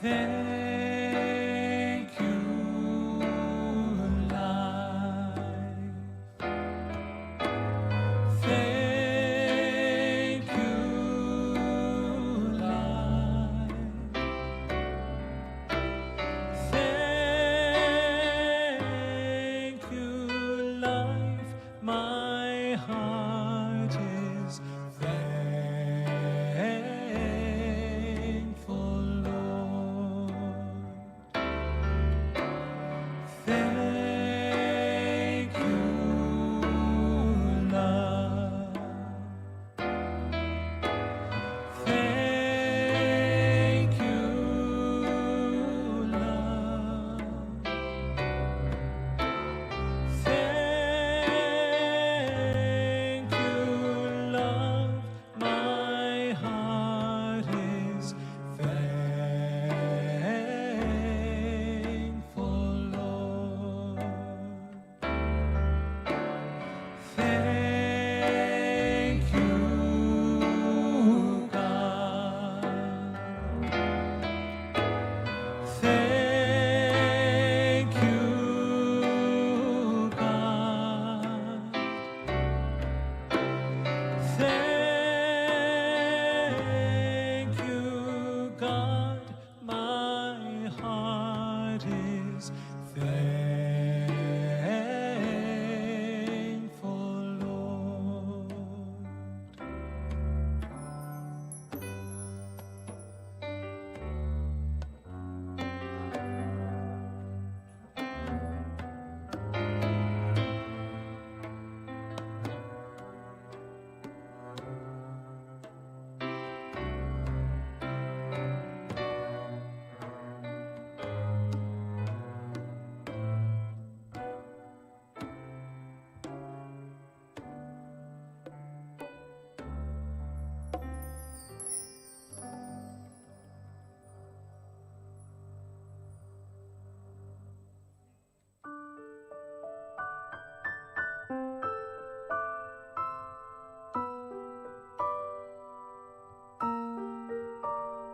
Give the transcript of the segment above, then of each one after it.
Thank you, life. Thank you, life. Thank you, life. My heart is thankful, Lord. Thank you, love. Thank you, love. Thank you, love. My heart is thankful, Lord. Thank you, God. Thank you, God. Thank you, God. My heart is thankful, Lord.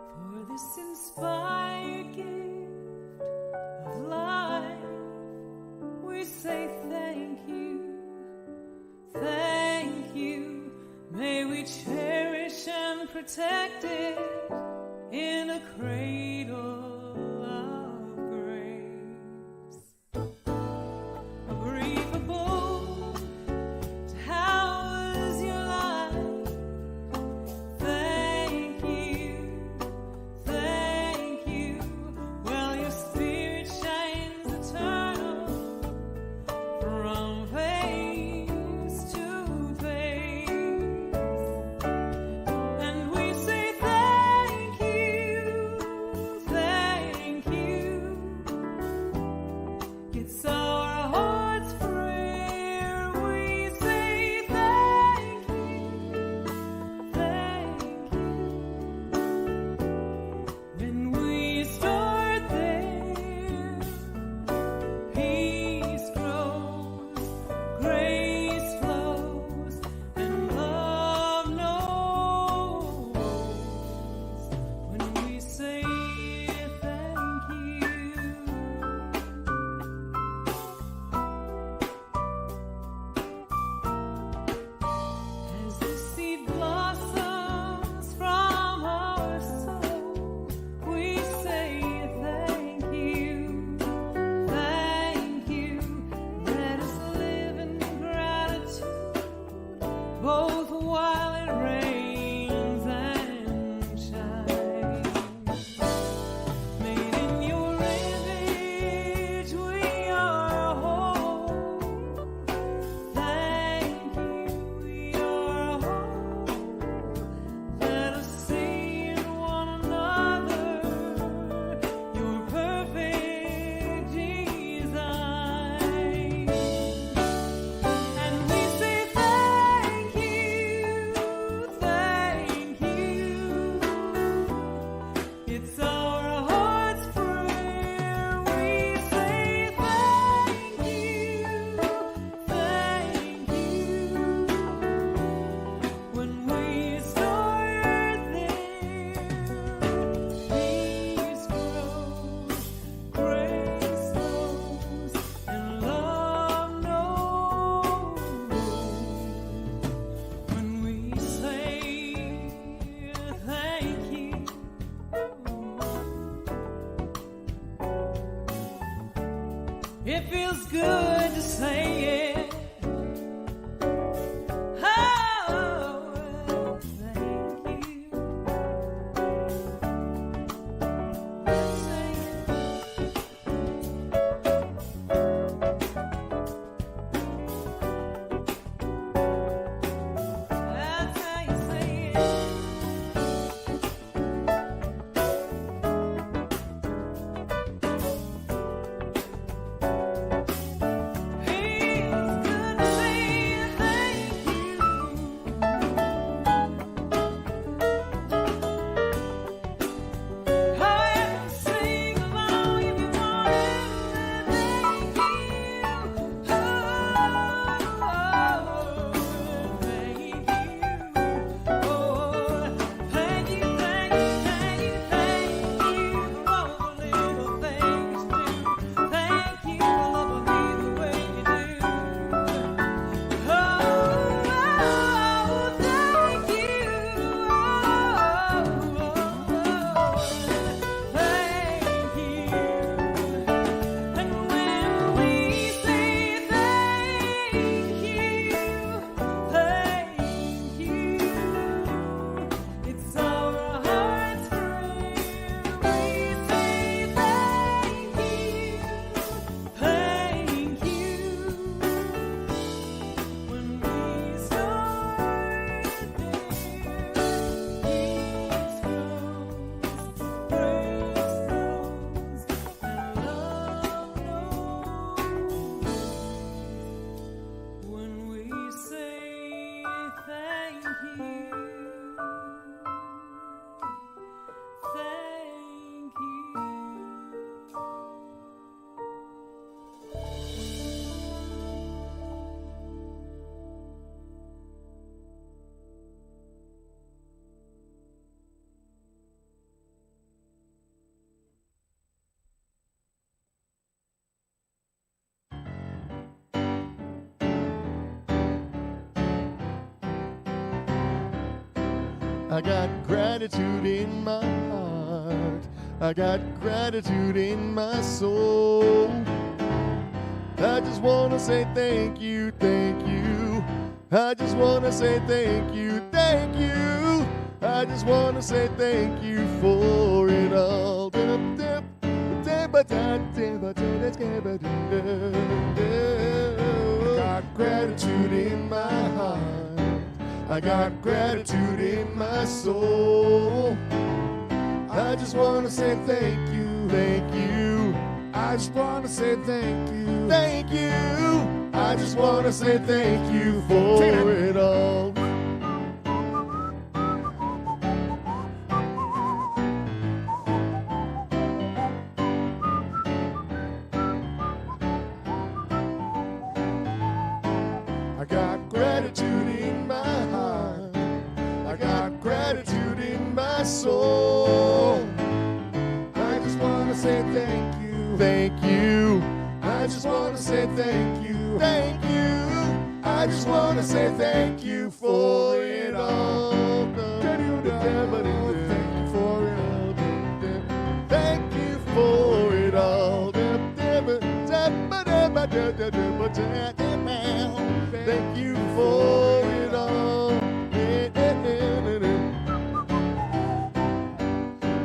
For this inspired gift of life, we say thank you, thank you. May we cherish and protect it in a cradle of grace. Unbelievable to how was your life. Thank you, thank you. Well, your spirit shines eternal from face to face. And we say thank you, thank It feels good to say it. Oh, thank you. Say that's how you say it. Feels good to say thank you. Go ahead and sing along if you want to. Thank you. Oh, thank you. Thank you for all the little things you do. Thank you for loving me the way you do. Oh, thank you. Thank you. And when we say thank you, it's our hearts free. We say thank you. When we start there, peace grows, grace grows, and love knows. When we say thank you, thank I got gratitude in my heart. I got gratitude in my soul. I just want to say thank you, thank you. I just want to say thank you, thank you. I just want to say thank you for it all. I got gratitude in my heart. I got gratitude in my soul. I just want to say thank you, thank you. I just want to say thank you, thank you. I just want to say thank you for it all. I got gratitude in my heart. I got gratitude in my soul. I just want to say thank you, thank you. I just want to say thank you, thank you. I just want to say thank you for it all. Thank you for it all. Thank you for it all. Thank you for it all.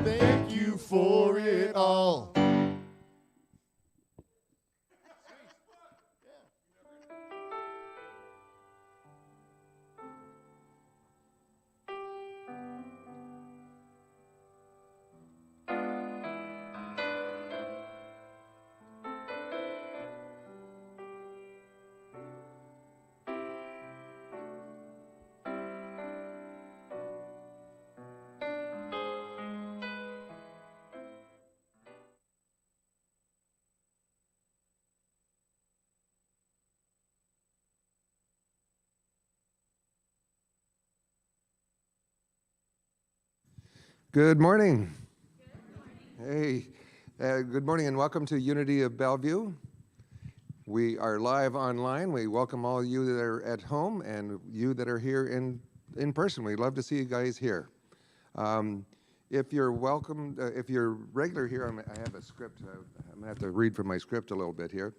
Thank you for it all. Good morning. Hey, good morning and welcome to Unity of Bellevue. We are live online. We welcome all you that are at home and you that are here in person. We'd love to see you guys here. If you're welcome, if you're regular here, I have a script. I'm going to have to read from my script a little bit here.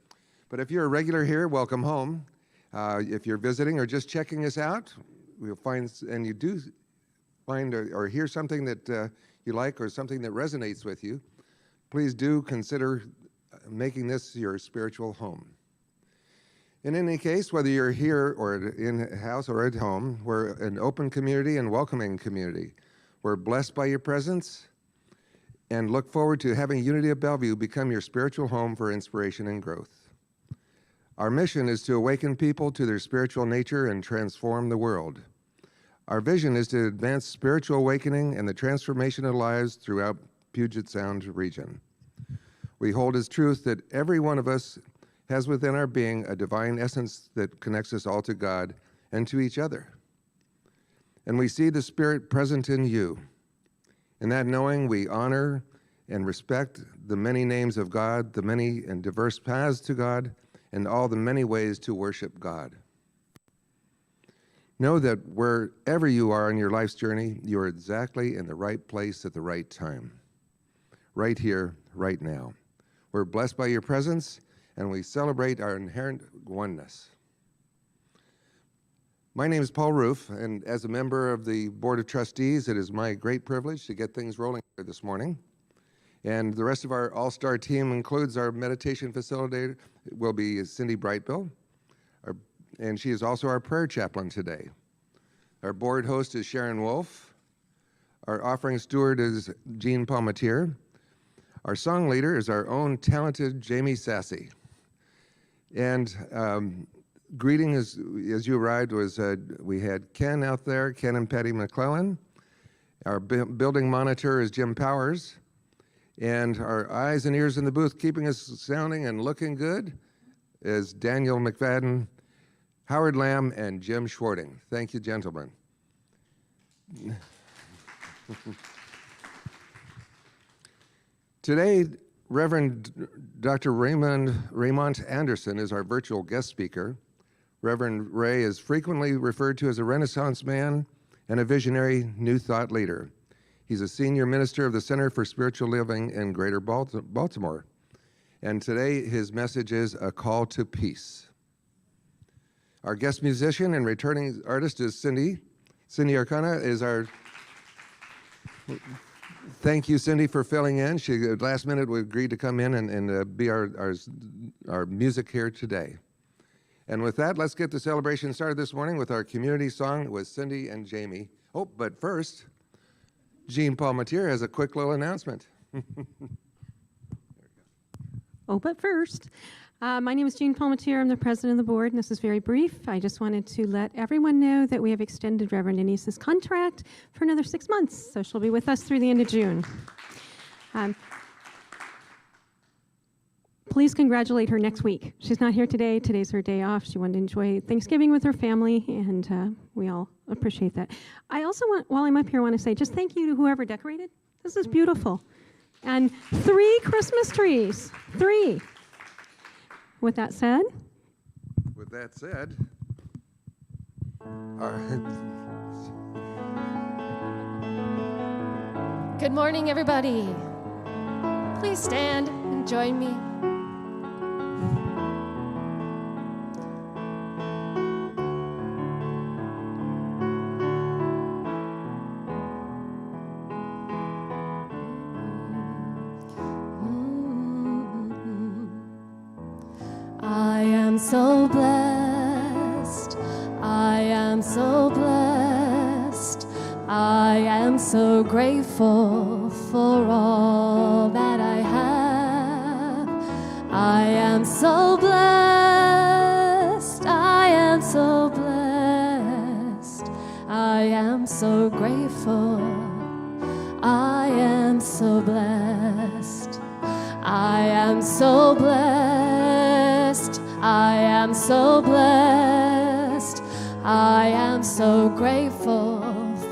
But if you're a regular here, welcome home. If you're visiting or just checking us out, we'll find, and you do find or hear something that you like or something that resonates with you, please do consider making this your spiritual home. In any case, whether you're here or in-house or at home, we're an open community and welcoming community. We're blessed by your presence and look forward to having Unity of Bellevue become your spiritual home for inspiration and growth. Our mission is to awaken people to their spiritual nature and transform the world. Our vision is to advance spiritual awakening and the transformation of lives throughout Puget Sound region. We hold as truth that every one of us has within our being a divine essence that connects us all to God and to each other. And we see the Spirit present in you. In that knowing, we honor and respect the many names of God, the many and diverse paths to God, and all the many ways to worship God. Know that wherever you are on your life's journey, you are exactly in the right place at the right time. Right here, right now. We're blessed by your presence, and we celebrate our inherent oneness. My name is Paul Roof, and as a member of the Board of Trustees, it is my great privilege to get things rolling here this morning. And the rest of our all-star team includes our meditation facilitator, will be Cindy Brightbill, and she is also our prayer chaplain today. Our board host is Sharon Wolf. Our offering steward is Jean Palmatier. Our song leader is our own talented Jamie Sassy. And greeting as you arrived was, we had Ken out there, Ken and Patty McClellan. Our building monitor is Jim Powers. And our eyes and ears in the booth keeping us sounding and looking good is Daniel McFadden, Howard Lamb, and Jim Schwarting. Thank you, gentlemen. Today, Reverend Dr. Raymont Anderson is our virtual guest speaker. Reverend Ray is frequently referred to as a Renaissance man and a visionary New Thought leader. He's a senior minister of the Center for Spiritual Living in Greater Baltimore. And today, his message is a call to peace. Our guest musician and returning artist is Cindy. Cindy Arcana is our... Thank you, Cindy, for filling in. She, last minute, agreed to come in and be our music here today. And with that, let's get the celebration started this morning with our community song with Cindy and Jamie. Oh, but first, Jean Palmatier has a quick little announcement. Oh, but first, my name is Jean Palmatier. I'm the president of the board, and this is very brief. I just wanted to let everyone know that we have extended Reverend Denise's contract for another 6 months, so she'll be with us through the end of June. Please congratulate her next week. She's not here today. Today's her day off. She wanted to enjoy Thanksgiving with her family, and we all appreciate that. I also want, while I'm up here, I want to say just thank you to whoever decorated. This is beautiful. And 3 Christmas trees. 3. With that said, Good morning, everybody. Please stand and join me. I am so blessed. I am so blessed. I am so grateful for all that I have. I am so blessed. I am so blessed. I am so grateful. I am so blessed. I am so blessed. I am so blessed. I am so grateful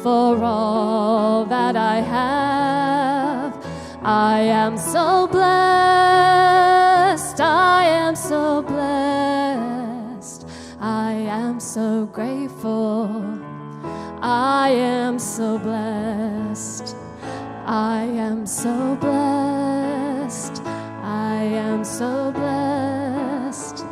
for all that I have. I am so blessed. I am so blessed. I am so grateful. I am so blessed. I am so blessed. I am so blessed.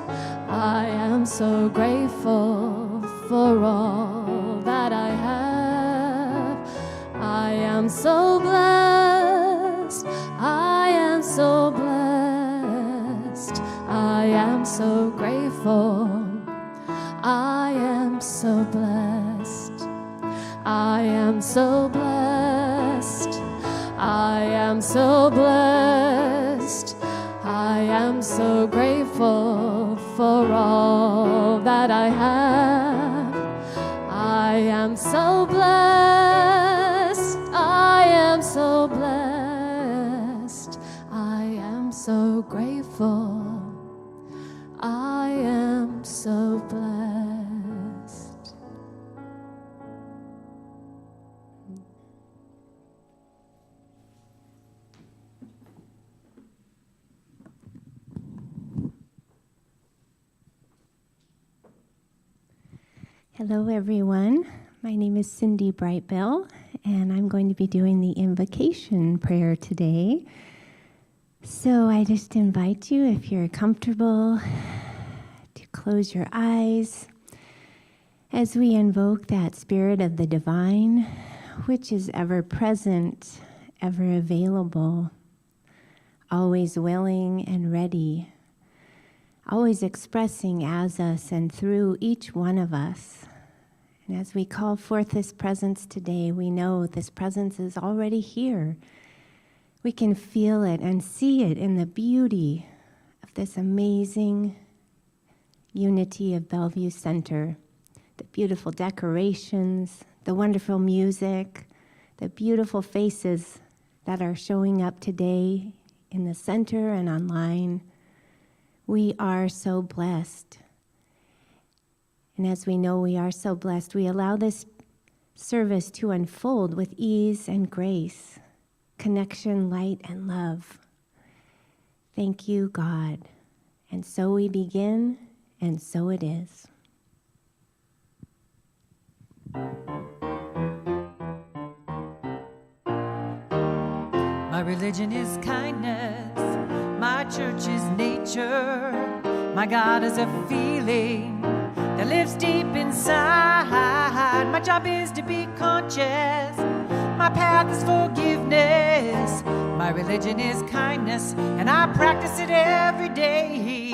so grateful for all that I have. I am so blessed. I am so blessed. I am so grateful. I am so blessed. I am so blessed. I am so blessed. I am so grateful for all that I have. I am so blessed. I am so blessed. I am so grateful. I am so blessed. Hello, everyone. My name is Cindy Brightbill, and I'm going to be doing the invocation prayer today. So I just invite you, if you're comfortable, to close your eyes as we invoke that spirit of the divine, which is ever present, ever available, always willing and ready, always expressing as us and through each one of us. And as we call forth this presence today, we know this presence is already here. We can feel it and see it in the beauty of this amazing unity of Bellevue Center. The beautiful decorations, the wonderful music, the beautiful faces that are showing up today in the center and online. We are so blessed. And as we know we are so blessed, we allow this service to unfold with ease and grace, connection, light, and love. Thank you, God. And so we begin, and so it is. My religion is kindness. My church is nature. My God is a feeling that lives deep inside. My job is to be conscious. My path is forgiveness. My religion is kindness, and I practice it every day.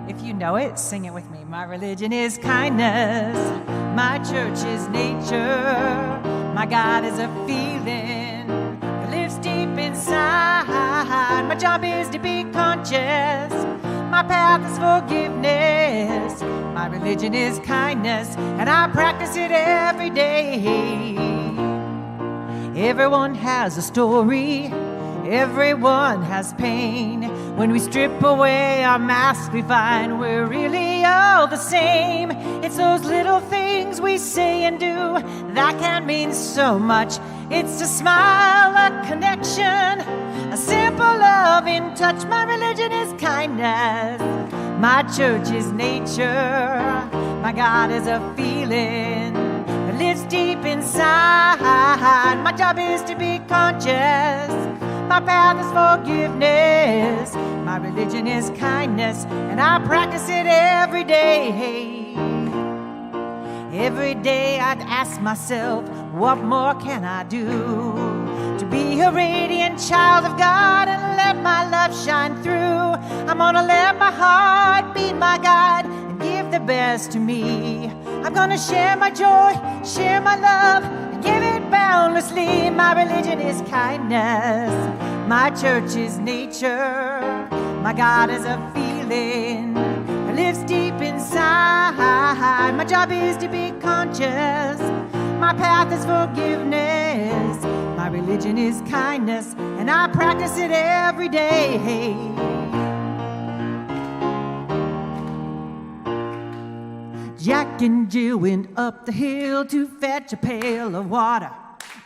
If you know it, sing it with me. My religion is kindness. My church is nature. My God is a feeling that lives deep inside. My job is to be conscious. My path is forgiveness. My religion is kindness, and I practice it every day. Everyone has a story. Everyone has pain. When we strip away our masks, we find we're really all the same. It's those little things we say and do that can mean so much. It's a smile, a connection, a simple loving touch. My religion is kindness. My church is nature. My God is a feeling that lives deep inside. My job is to be conscious. My path is forgiveness. My religion is kindness, and I practice it every day. Every day I'd ask myself, what more can I do to be a radiant child of God and let my love shine through? I'm gonna let my heart be my guide and give the best to me. I'm gonna share my joy, share my love, and give it boundlessly. My religion is kindness. My church is nature. My God is a feeling that lives deep inside. My job is to be conscious. My path is forgiveness. My religion is kindness, and I practice it every day. Jack and Jill went up the hill to fetch a pail of water.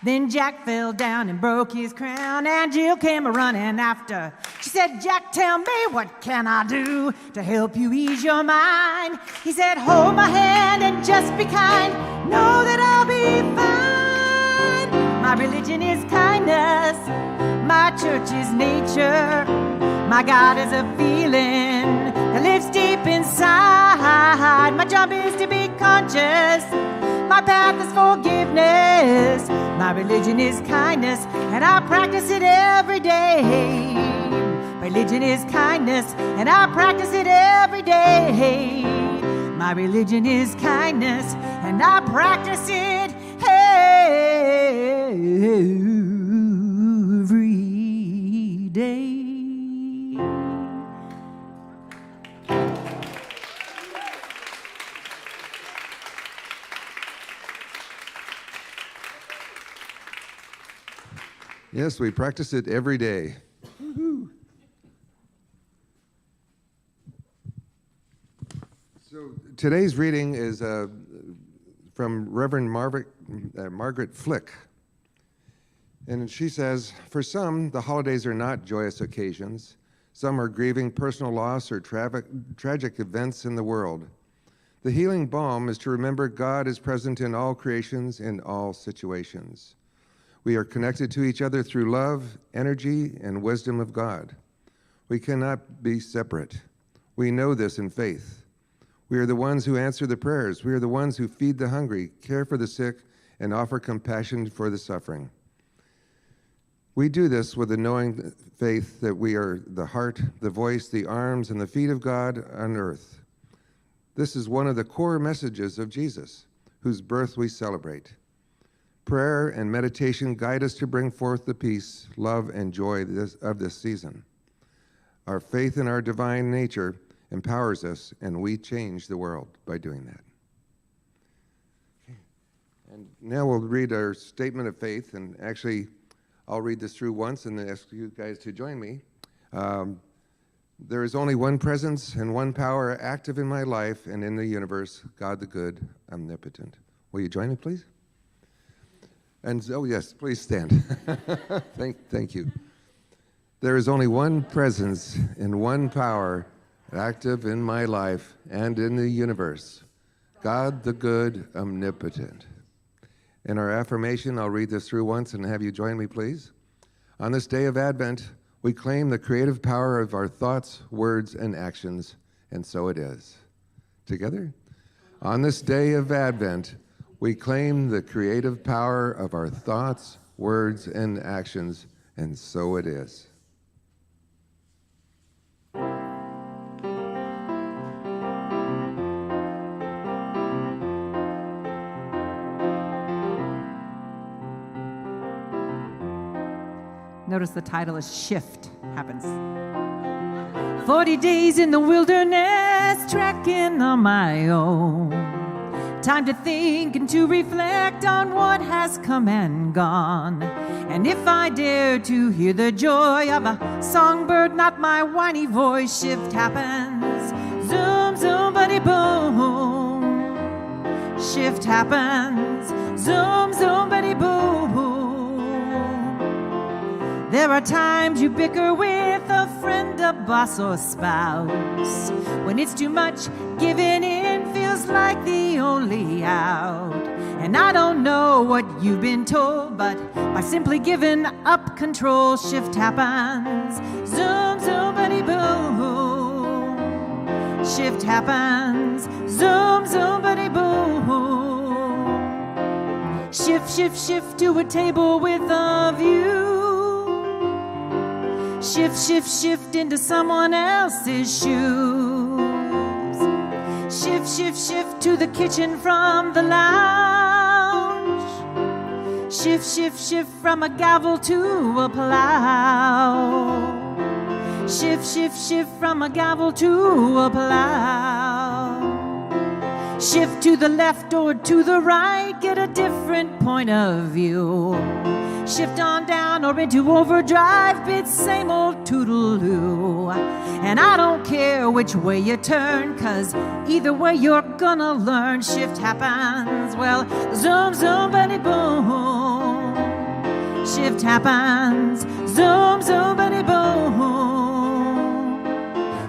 Then Jack fell down and broke his crown, and Jill came a-running after. She said, Jack, tell me, what can I do to help you ease your mind? He said, hold my hand and just be kind. Know that I'll be fine. My religion is kindness. My church is nature. My God is a feeling that lives deep inside. My job is to be conscious. My path is forgiveness. My religion is kindness, and I practice it every day. Religion is kindness, and I practice it every day. My religion is kindness, and I practice it every day. Yes, we practice it every day. So today's reading is from Reverend Margaret Flick. And she says, for some, the holidays are not joyous occasions. Some are grieving personal loss or tragic events in the world. The healing balm is to remember God is present in all creations, in all situations. We are connected to each other through love, energy, and wisdom of God. We cannot be separate. We know this in faith. We are the ones who answer the prayers. We are the ones who feed the hungry, care for the sick, and offer compassion for the suffering. We do this with a knowing faith that we are the heart, the voice, the arms, and the feet of God on earth. This is one of the core messages of Jesus, whose birth we celebrate. Prayer and meditation guide us to bring forth the peace, love, and joy of this season. Our faith in our divine nature empowers us, and we change the world by doing that. Okay. And now we'll read our statement of faith, and actually, I'll read this through once and then ask you guys to join me. There is only one presence and one power active in my life and in the universe, God the good, omnipotent. Will you join me, please? And oh yes, please stand. Thank you. There is only one presence and one power active in my life and in the universe, God the good, omnipotent. In our affirmation, I'll read this through once and have you join me, please. On this day of Advent, we claim the creative power of our thoughts, words, and actions, and so it is. Together? On this day of Advent, we claim the creative power of our thoughts, words, and actions, and so it is. Notice the title is Shift Happens. 40 days in the wilderness, trekking on my own. Time to think and to reflect on what has come and gone. And if I dare to hear the joy of a songbird, not my whiny voice, shift happens. Zoom, zoom, buddy, boom. Shift happens. Zoom, zoom, buddy, boom. There are times you bicker with a friend, a boss, or spouse. When it's too much, giving in feels like the only out. And I don't know what you've been told, but by simply giving up control, shift happens. Zoom, zoom, buddy, boom. Shift happens. Zoom, zoom, buddy, boom. Shift, shift, shift to a table with a view. Shift, shift, shift into someone else's shoes. Shift, shift, shift to the kitchen from the lounge. Shift, shift, shift from a gavel to a plow. Shift, shift, shift from a gavel to a plow. Shift to the left or to the right, get a different point of view. Shift on down or into overdrive, bit same old toodaloo. And I don't care which way you turn, 'cause either way you're gonna learn. Shift happens, well, zoom, zoom, buddy, boom. Shift happens, zoom, zoom, buddy, boom.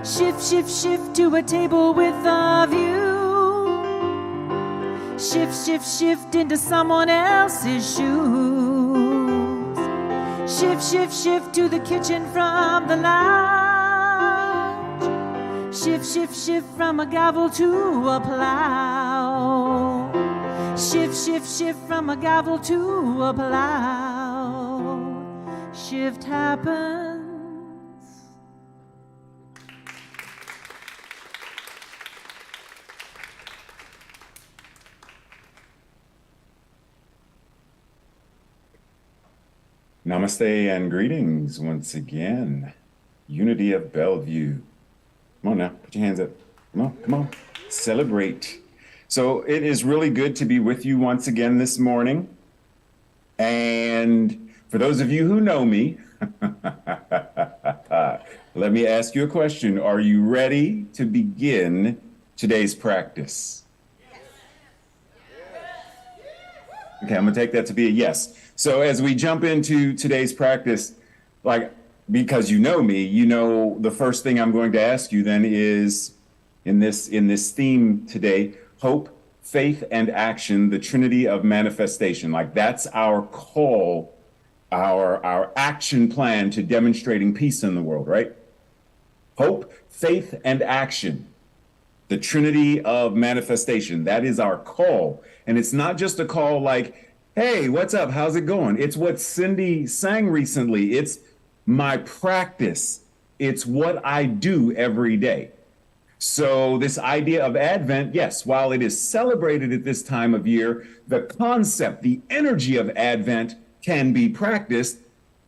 Shift, shift, shift to a table with a view. Shift, shift, shift into someone else's shoes. Shift, shift, shift to the kitchen from the lounge. Shift, shift, shift from a gavel to a plow. Shift, shift, shift from a gavel to a plow. Shift happens. Namaste and greetings once again. Unity of Bellevue. Come on now, put your hands up. Come on. Celebrate. So it is really good to be with you once again this morning. And for those of you who know me, let me ask you a question. Are you ready to begin today's practice? Okay, I'm gonna take that to be a yes. So as we jump into today's practice, because you know me, you know the first thing I'm going to ask you then is, in this theme today, hope, faith, and action, the Trinity of manifestation. That's our call, our action plan to demonstrating peace in the world, right? Hope, faith, and action. The Trinity of manifestation. That is our call. And it's not just a call like, hey, what's up? How's it going? It's what Cindy sang recently. It's my practice. It's what I do every day. So this idea of Advent, yes, while it is celebrated at this time of year, the concept, the energy of Advent can be practiced,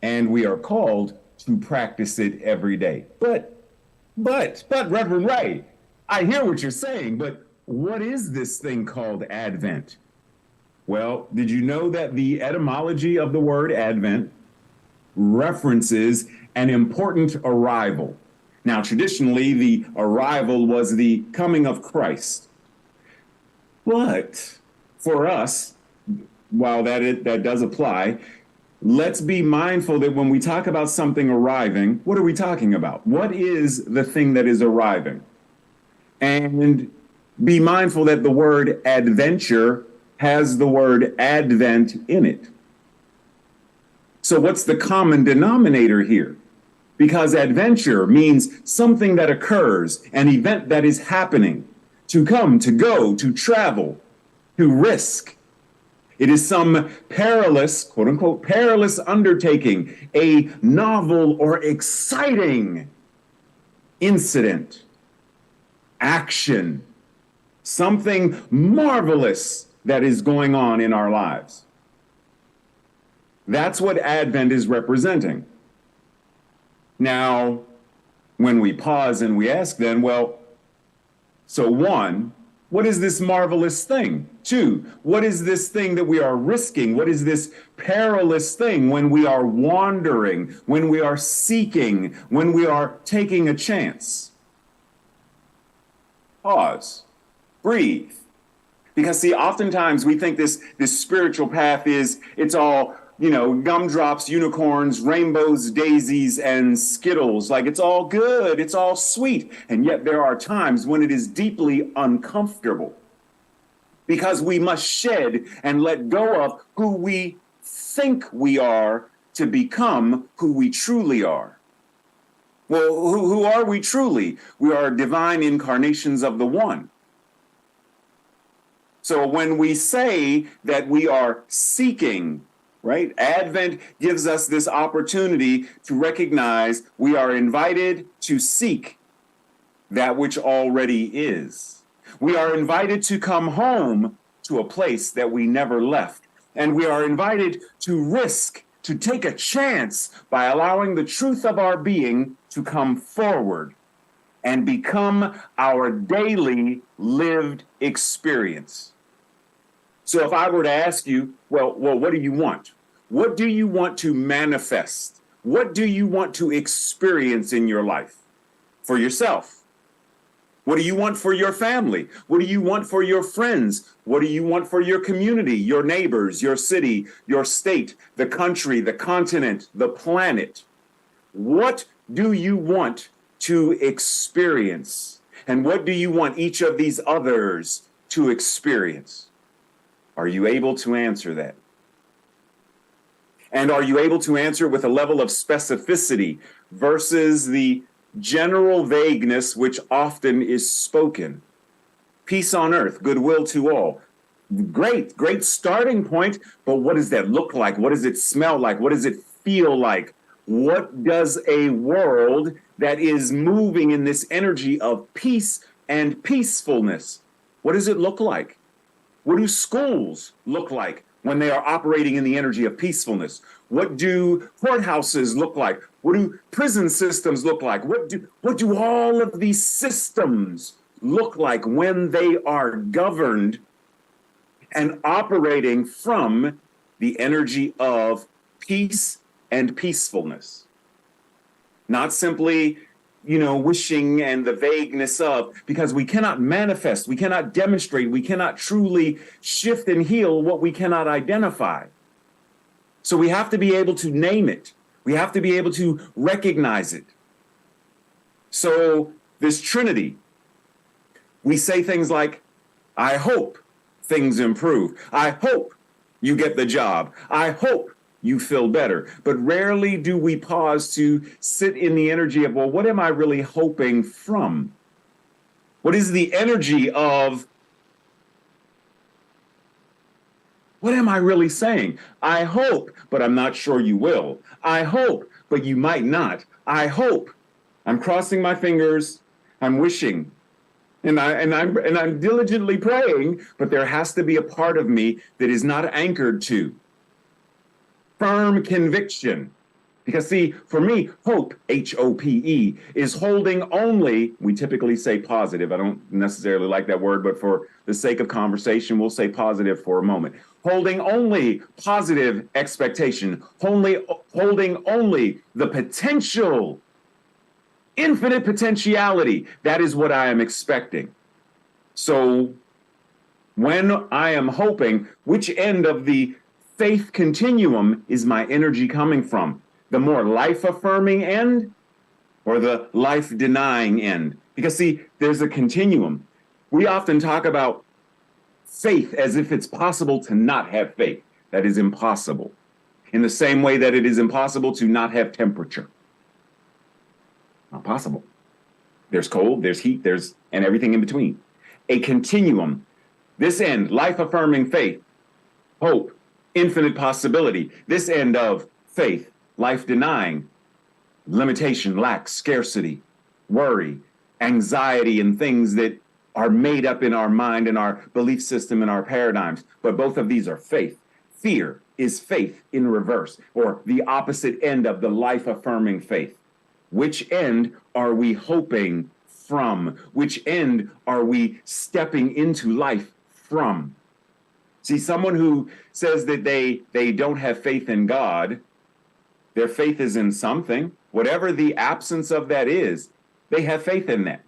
and we are called to practice it every day. But Reverend Ray, I hear what you're saying, but what is this thing called Advent? Well, did you know that the etymology of the word Advent references an important arrival? Now, traditionally, the arrival was the coming of Christ. But for us, while that does apply, let's be mindful that when we talk about something arriving, what are we talking about? What is the thing that is arriving? And be mindful that the word adventure has the word Advent in it. So what's the common denominator here? Because adventure means something that occurs, an event that is happening, to come, to go, to travel, to risk. It is some perilous, quote unquote, perilous undertaking, a novel or exciting incident, action, something marvelous that is going on in our lives. That's what Advent is representing. Now, when we pause and we ask then, well, so one, what is this marvelous thing? Two, what is this thing that we are risking? What is this perilous thing when we are wandering, when we are seeking, when we are taking a chance? Pause, breathe. Because see, oftentimes we think this spiritual path it's all, gumdrops, unicorns, rainbows, daisies, and Skittles. It's all good, it's all sweet. And yet there are times when it is deeply uncomfortable because we must shed and let go of who we think we are to become who we truly are. Well, who are we truly? We are divine incarnations of the One. So when we say that we are seeking, right? Advent gives us this opportunity to recognize we are invited to seek that which already is. We are invited to come home to a place that we never left. And we are invited to risk, to take a chance by allowing the truth of our being to come forward and become our daily lived experience. So if I were to ask you, well, what do you want? What do you want to manifest? What do you want to experience in your life? For yourself? What do you want for your family? What do you want for your friends? What do you want for your community, your neighbors, your city, your state, the country, the continent, the planet? What do you want to experience? And what do you want each of these others to experience? Are you able to answer that? And are you able to answer with a level of specificity versus the general vagueness which often is spoken. Peace on earth, goodwill to all. Great starting point, but what does that look like? What does it smell like? What does it feel like? What does a world that is moving in this energy of peace and peacefulness, what does it look like? What do schools look like when they are operating in the energy of peacefulness? What do courthouses look like? What do prison systems look like? What do all of these systems look like when they are governed and operating from the energy of peace and peacefulness? Not simply, wishing and the vagueness of, because we cannot manifest, we cannot demonstrate, we cannot truly shift and heal what we cannot identify. So we have to be able to name it. We have to be able to recognize it. So this Trinity, we say things like, I hope things improve. I hope you get the job. I hope you feel better. But rarely do we pause to sit in the energy of, well, what am I really hoping from? What is the energy of, what am I really saying? I hope, but I'm not sure you will. I hope, but you might not. I hope. I'm crossing my fingers. I'm wishing. And I'm diligently praying, but there has to be a part of me that is not anchored to firm conviction. Because see, for me, hope, H-O-P-E, is holding only, we typically say positive. I don't necessarily like that word, but for the sake of conversation, we'll say positive for a moment. Holding only positive expectation, holding only the potential, infinite potentiality. That is what I am expecting. So when I am hoping, which end of the faith continuum is my energy coming from? The more life-affirming end or the life-denying end? Because see, there's a continuum. We often talk about faith as if it's possible to not have faith. That is impossible. In the same way that it is impossible to not have temperature. Not possible. There's cold, there's heat, and everything in between. A continuum. This end, life-affirming faith, hope, infinite possibility. This end of faith, life-denying, limitation, lack, scarcity, worry, anxiety, and things that are made up in our mind and our belief system and our paradigms. But both of these are faith. Fear is faith in reverse, or the opposite end of the life-affirming faith. Which end are we hoping from? Which end are we stepping into life from? See, someone who says that they don't have faith in God, their faith is in something, whatever the absence of that is, they have faith in that.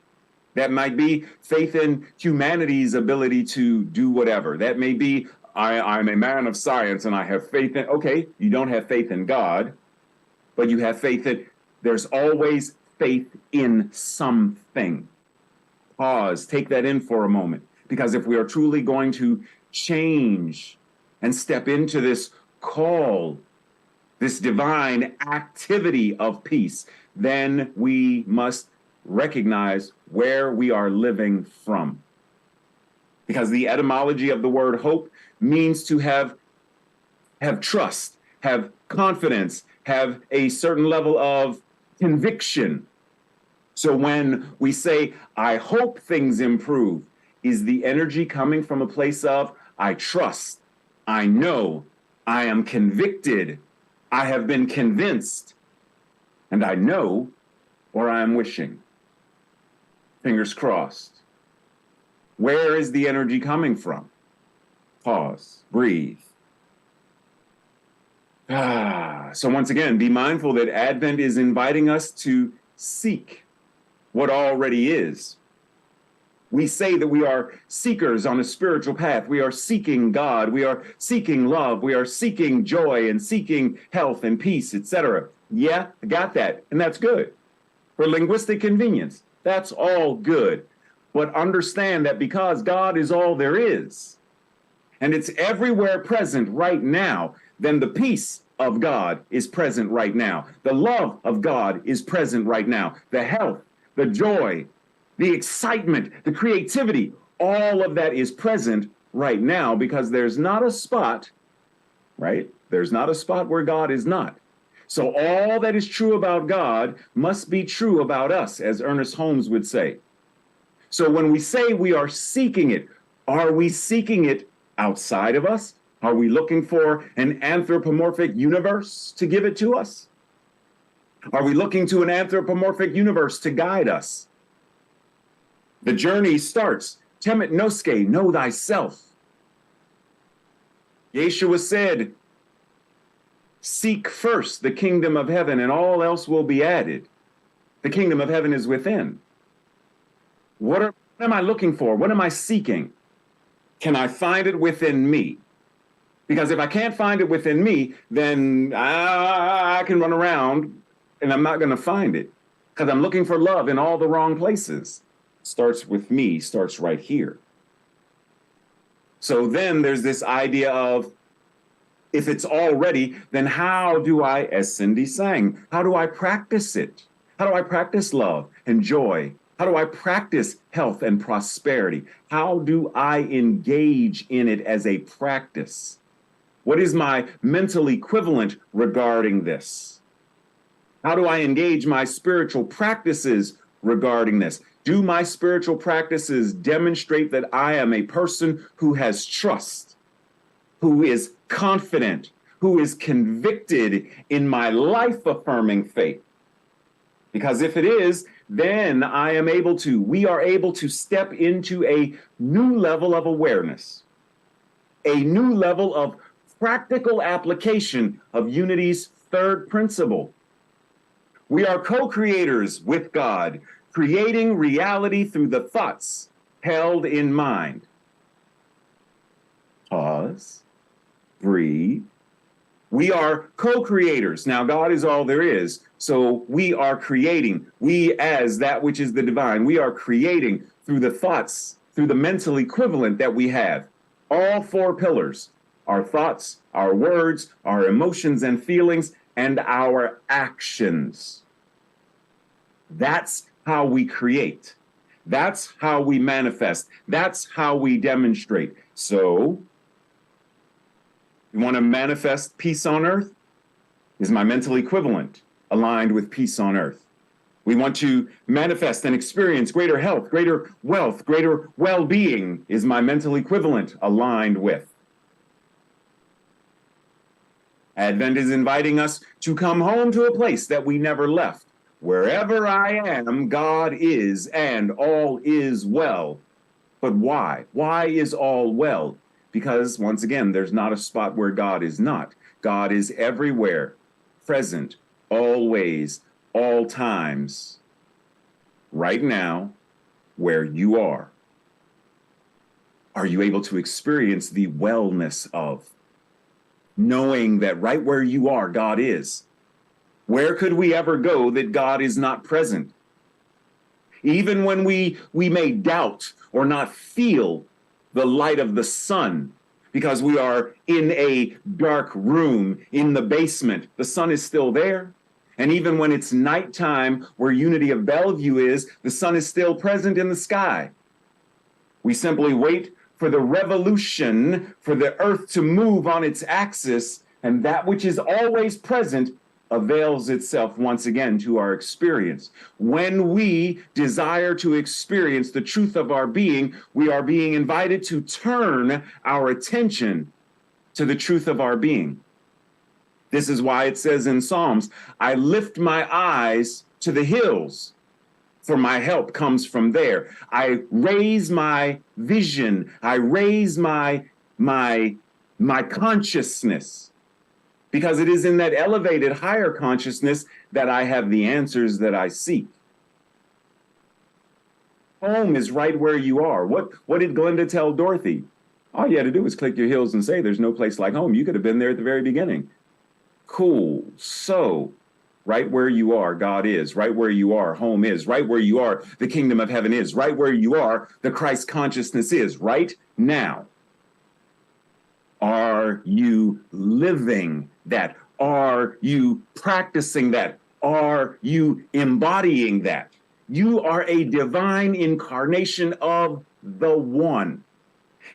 That might be faith in humanity's ability to do whatever. That may be, I'm a man of science and I have faith in, okay, you don't have faith in God, but you have faith that there's always faith in something. Pause, take that in for a moment. Because if we are truly going to change and step into this call, this divine activity of peace, then we must recognize where we are living from. Because the etymology of the word hope means to have trust, have confidence, have a certain level of conviction. So when we say, I hope things improve, is the energy coming from a place of, I trust, I know, I am convicted, I have been convinced, and I know, or I am wishing. Fingers crossed. Where is the energy coming from? Pause, breathe. So once again, be mindful that Advent is inviting us to seek what already is. We say that we are seekers on a spiritual path. We are seeking God. We are seeking love. We are seeking joy and seeking health and peace, etc. Yeah, I got that. And that's good. For linguistic convenience, that's all good. But understand that because God is all there is, and it's everywhere present right now, then the peace of God is present right now. The love of God is present right now. The health, the joy, the excitement, the creativity, all of that is present right now because there's not a spot, right? There's not a spot where God is not. So all that is true about God must be true about us, as Ernest Holmes would say. So when we say we are seeking it, are we seeking it outside of us? Are we looking for an anthropomorphic universe to give it to us? Are we looking to an anthropomorphic universe to guide us? The journey starts, temet noske, know thyself. Yeshua said, seek first the kingdom of heaven and all else will be added. The kingdom of heaven is within. What am I looking for? What am I seeking? Can I find it within me? Because if I can't find it within me, then I can run around and I'm not going to find it because I'm looking for love in all the wrong places. Starts with me, starts right here. So then there's this idea of, if it's already, then how do I, as Cindy sang, how do I practice it? How do I practice love and joy? How do I practice health and prosperity? How do I engage in it as a practice? What is my mental equivalent regarding this? How do I engage my spiritual practices regarding this? Do my spiritual practices demonstrate that I am a person who has trust, who is confident, who is convicted in my life-affirming faith? Because if it is, then we are able to step into a new level of awareness, a new level of practical application of Unity's third principle. We are co-creators with God, creating reality through the thoughts held in mind. Pause, breathe. We are co-creators. Now, God is all there is. So we are creating. We, as that which is the divine, we are creating through the thoughts, through the mental equivalent that we have. All four pillars, our thoughts, our words, our emotions and feelings, and our actions. That's how we create. That's how we manifest. That's how we demonstrate. So, you want to manifest peace on earth? Is my mental equivalent aligned with peace on earth? We want to manifest and experience greater health, greater wealth, greater well-being. Is my mental equivalent aligned with? Advent is inviting us to come home to a place that we never left. Wherever I am, God is, and all is well. But why? Why is all well? Because, once again, there's not a spot where God is not. God is everywhere, present, always, all times, right now, where you are. Are you able to experience the wellness of knowing that right where you are, God is? Where could we ever go that God is not present? Even when we may doubt or not feel the light of the sun, because we are in a dark room in the basement, the sun is still there. And even when it's nighttime, where Unity of Bellevue is, the sun is still present in the sky. We simply wait for the revolution, for the earth to move on its axis, and that which is always present avails itself once again to our experience. When we desire to experience the truth of our being, we are being invited to turn our attention to the truth of our being. This is why it says in Psalms, I lift my eyes to the hills, for my help comes from there. I raise my vision, I raise my consciousness, because it is in that elevated, higher consciousness that I have the answers that I seek. Home is right where you are. What did Glenda tell Dorothy? All you had to do was click your heels and say, there's no place like home. You could have been there at the very beginning. Cool. So, right where you are, God is. Right where you are, home is. Right where you are, the kingdom of heaven is. Right where you are, the Christ consciousness is. Right now. Are you living that? Are you practicing that? Are you embodying that? You are a divine incarnation of the One.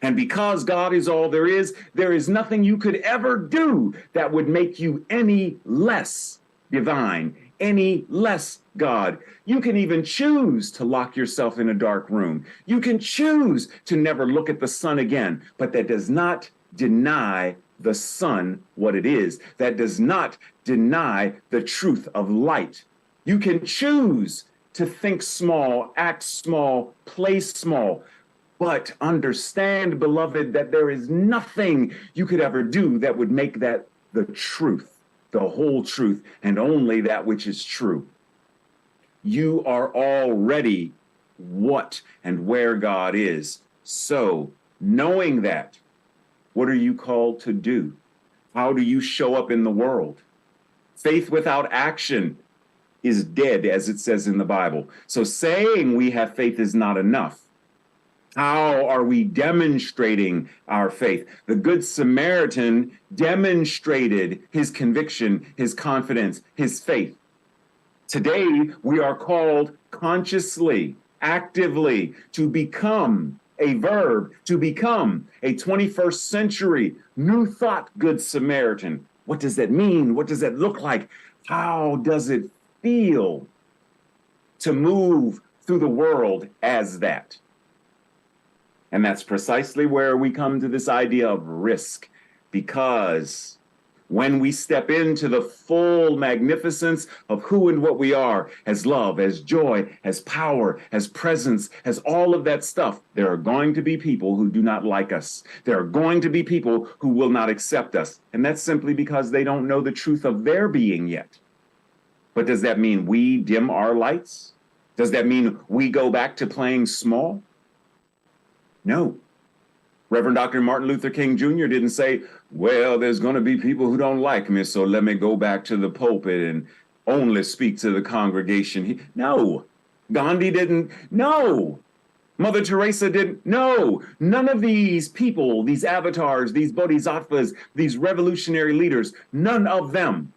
And because God is all there is nothing you could ever do that would make you any less divine, any less God. You can even choose to lock yourself in a dark room. You can choose to never look at the sun again, but that does not deny the sun what it is. That does not deny the truth of light. You can choose to think small, act small, play small, but understand, beloved, that there is nothing you could ever do that would make that the truth, the whole truth, and only that which is true. You are already what and where God is. So, knowing that, what are you called to do? How do you show up in the world? Faith without action is dead, as it says in the Bible. So saying we have faith is not enough. How are we demonstrating our faith? The Good Samaritan demonstrated his conviction, his confidence, his faith. Today, we are called consciously, actively to become a verb, to become a 21st century New Thought Good Samaritan. What does that mean? What does that look like? How does it feel to move through the world as that? And that's precisely where we come to this idea of risk, because when we step into the full magnificence of who and what we are as love, as joy, as power, as presence, as all of that stuff, there are going to be people who do not like us. There are going to be people who will not accept us. And that's simply because they don't know the truth of their being yet. But does that mean we dim our lights? Does that mean we go back to playing small? No. Reverend Dr. Martin Luther King Jr. didn't say, well, there's going to be people who don't like me, so let me go back to the pulpit and only speak to the congregation. No. Gandhi didn't. No. Mother Teresa didn't. No. None of these people, these avatars, these bodhisattvas, these revolutionary leaders, none of them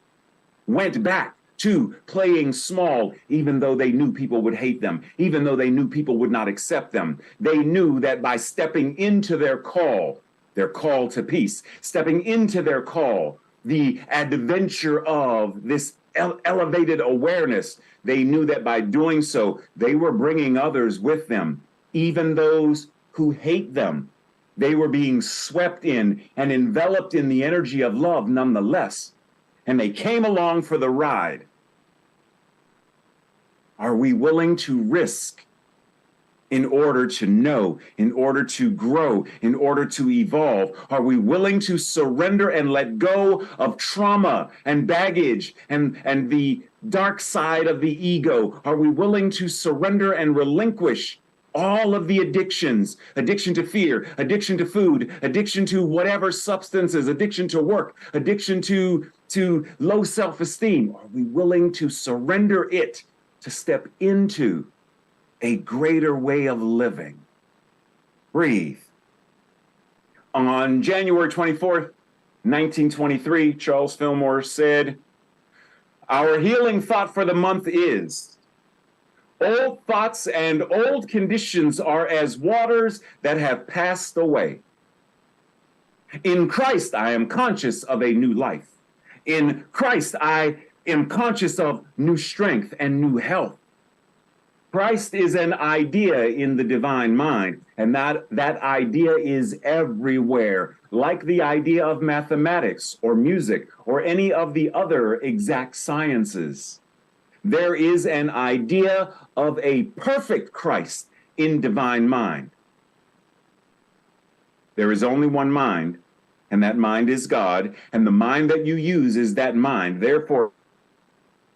went back to playing small, even though they knew people would hate them, even though they knew people would not accept them. They knew that by stepping into their call to peace, stepping into their call, the adventure of this elevated awareness, they knew that by doing so, they were bringing others with them, even those who hate them. They were being swept in and enveloped in the energy of love nonetheless. And they came along for the ride. Are we willing to risk in order to know, in order to grow, in order to evolve? Are we willing to surrender and let go of trauma and baggage and the dark side of the ego? Are we willing to surrender and relinquish all of the addictions, addiction to fear, addiction to food, addiction to whatever substances, addiction to work, addiction to low self-esteem? Are we willing to surrender it to step into a greater way of living? Breathe. On January 24th, 1923, Charles Fillmore said, "Our healing thought for the month is, old thoughts and old conditions are as waters that have passed away. In Christ, I am conscious of a new life. In Christ, I am conscious of new strength and new health. Christ is an idea in the divine mind, and that idea is everywhere, like the idea of mathematics or music or any of the other exact sciences. There is an idea of a perfect Christ in divine mind. There is only one mind, and that mind is God, and the mind that you use is that mind. Therefore,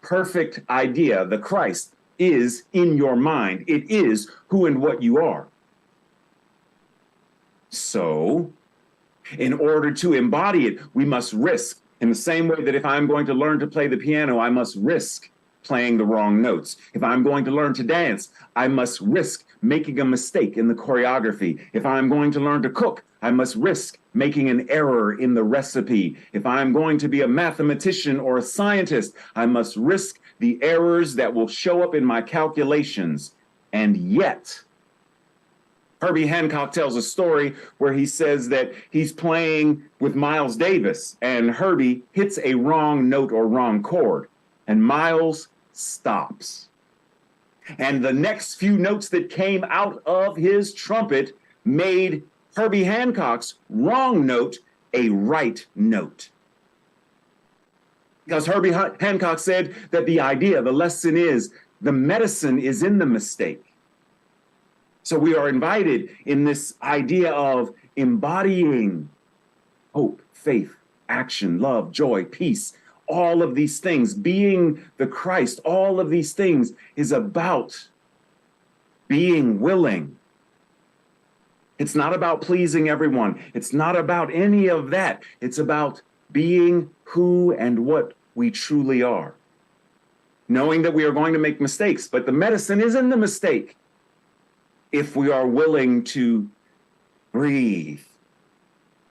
perfect idea, the Christ, is in your mind. It is who and what you are. So, in order to embody it, we must risk. In the same way that if I'm going to learn to play the piano, I must risk playing the wrong notes. If I'm going to learn to dance, I must risk making a mistake in the choreography. If I'm going to learn to cook, I must risk making an error in the recipe. If I'm going to be a mathematician or a scientist, I must risk the errors that will show up in my calculations. And yet, Herbie Hancock tells a story where he says that he's playing with Miles Davis and Herbie hits a wrong note or wrong chord, and Miles stops. And the next few notes that came out of his trumpet made Herbie Hancock's wrong note a right note. Because Herbie Hancock said that the lesson is, the medicine is in the mistake. So we are invited in this idea of embodying hope, faith, action, love, joy, peace, all of these things, being the Christ, all of these things is about being willing. It's not about pleasing everyone. It's not about any of that. It's about being who and what we truly are. Knowing that we are going to make mistakes, but the medicine is in the mistake. If we are willing to breathe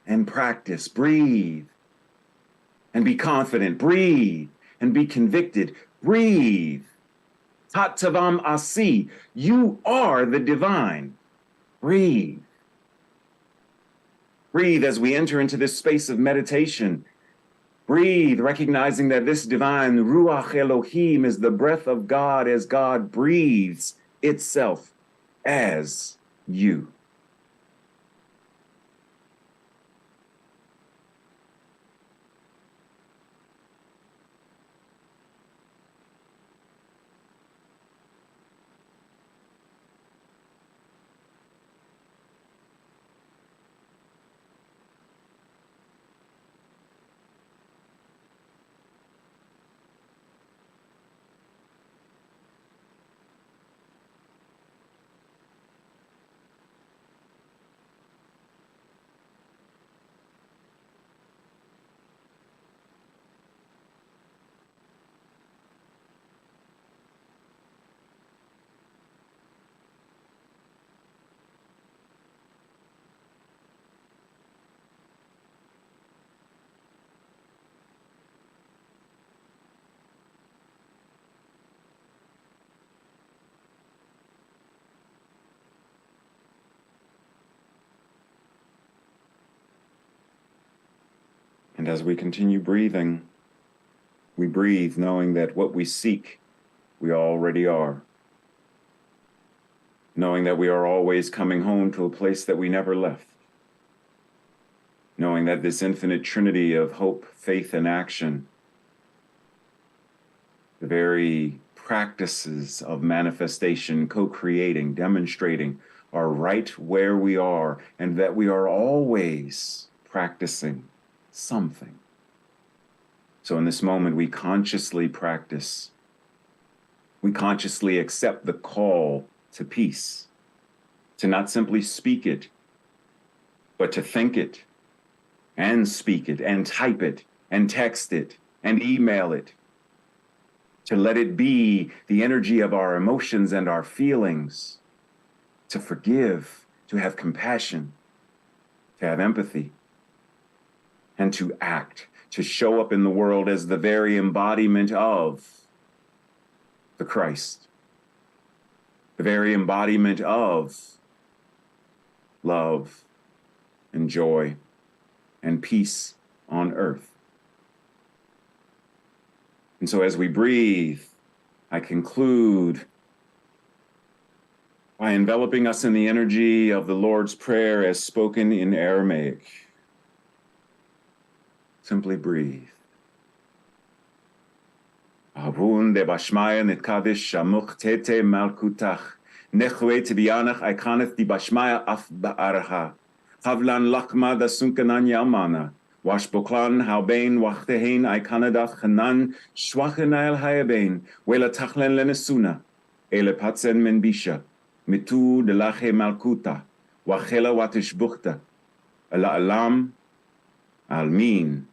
and practice, breathe and be confident, breathe and be convicted, breathe. Tat tavam asi, you are the divine. Breathe. Breathe as we enter into this space of meditation. Breathe, recognizing that this divine Ruach Elohim is the breath of God as God breathes itself as you. And as we continue breathing, we breathe knowing that what we seek, we already are. Knowing that we are always coming home to a place that we never left. Knowing that this infinite trinity of hope, faith, and action, the very practices of manifestation, co-creating, demonstrating, are right where we are, and that we are always practicing something. So in this moment, we consciously practice. We consciously accept the call to peace, to not simply speak it, but to think it, and speak it, and type it, and text it, and email it, to let it be the energy of our emotions and our feelings, to forgive, to have compassion, to have empathy, and to act, to show up in the world as the very embodiment of the Christ, the very embodiment of love and joy and peace on earth. And so as we breathe, I conclude by enveloping us in the energy of the Lord's Prayer as spoken in Aramaic. Simply breathe. Avun de bashmaya netkavish shamuch tete malkutach. Nechwe tibianach ikaneth di bashmaya af ba'arha. Havlan lakma da sunkanan yamana. Washboklan haubein wachtehein ikanadach hanan schwachenail hayabein. Wela tachlen lenesuna. Ele patsen menbisha. Mitu de lache malkuta. Wachela watishbuchta. Ala alam. Almin.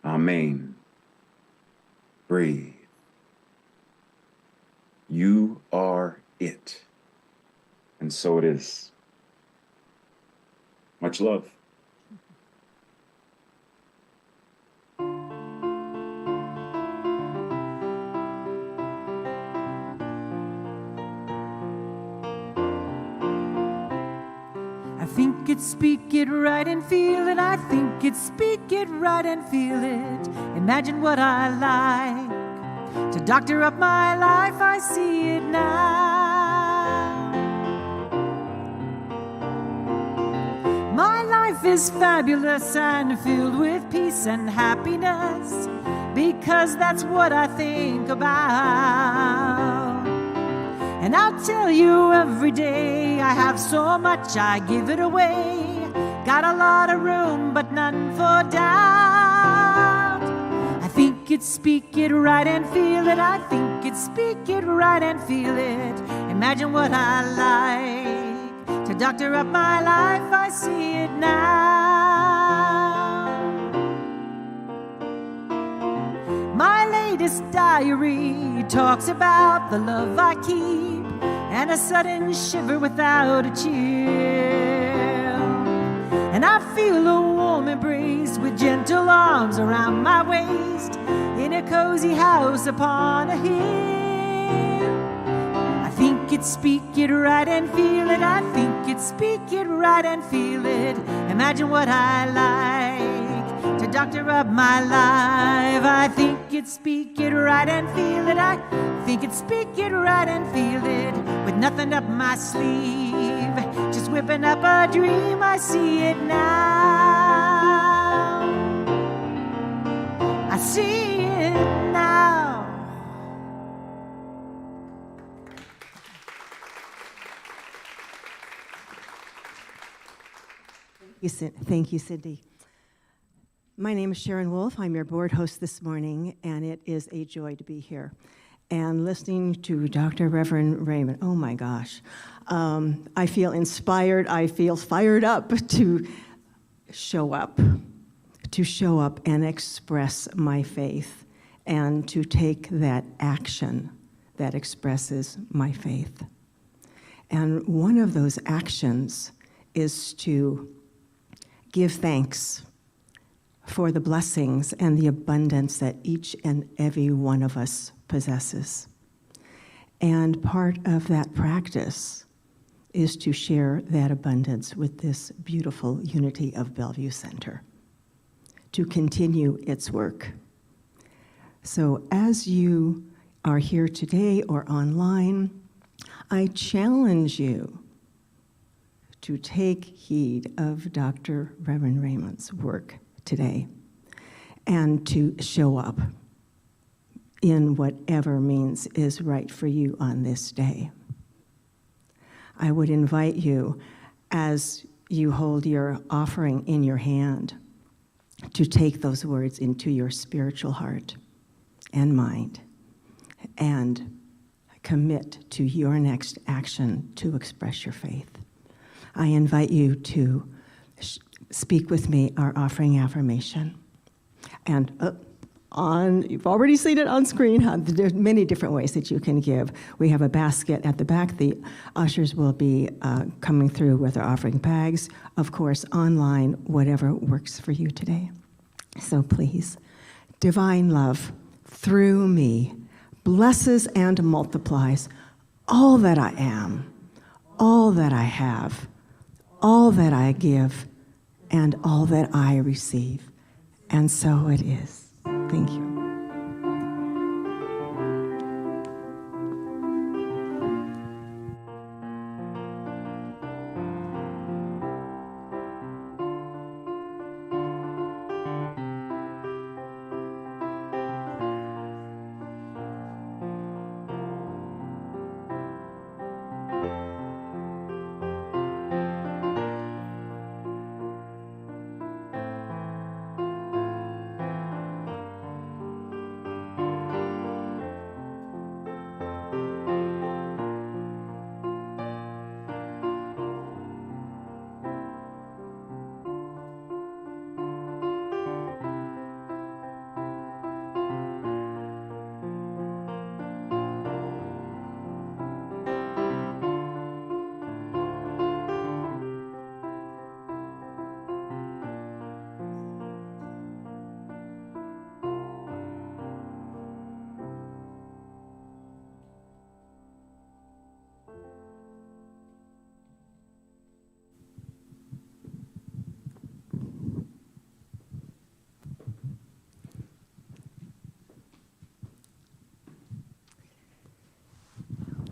Amen. Breathe. You are it. And so it is. Much love. think it, speak it right and feel it. I think it, speak it right and feel it. Imagine what I like to doctor up my life. I see it now. My life is fabulous and filled with peace and happiness, because that's what I think about. And I'll tell you every day, I have so much, I give it away. Got a lot of room, but none for doubt. I think it, speak it right and feel it. I think it, speak it right and feel it. Imagine what I like to doctor up my life. I see it now. My latest diary talks about the love I keep, and a sudden shiver without a chill. And I feel a warm embrace with gentle arms around my waist, in a cozy house upon a hill. I think it, speak it right and feel it. I think it, speak it right and feel it. Imagine what I like to doctor up my life. I think it, speak it right and feel it. I think it, speak it right and feel it. With nothing up my sleeve, just whipping up a dream. I see it now. I see it now. Thank you, Cindy. My name is Sharon Wolf. I'm your board host this morning, and it is a joy to be here. And listening to Dr. Reverend Raymond, oh my gosh, I feel inspired. I feel fired up to show up and express my faith, and to take that action that expresses my faith. And one of those actions is to give thanks for the blessings and the abundance that each and every one of us possesses. And part of that practice is to share that abundance with this beautiful Unity of Bellevue Center, to continue its work. So as you are here today or online, I challenge you to take heed of Dr. Reverend Raymond's work today, and to show up in whatever means is right for you on this day. I would invite you, as you hold your offering in your hand, to take those words into your spiritual heart and mind, and commit to your next action to express your faith. I invite you to speak with me our offering affirmation. And you've already seen it on screen. There's many different ways that you can give. We have a basket at the back. The ushers will be coming through with our offering bags. Of course, online, whatever works for you today. So please, divine love through me blesses and multiplies all that I am, all that I have, all that I give, and all that I receive. And so it is. Thank you.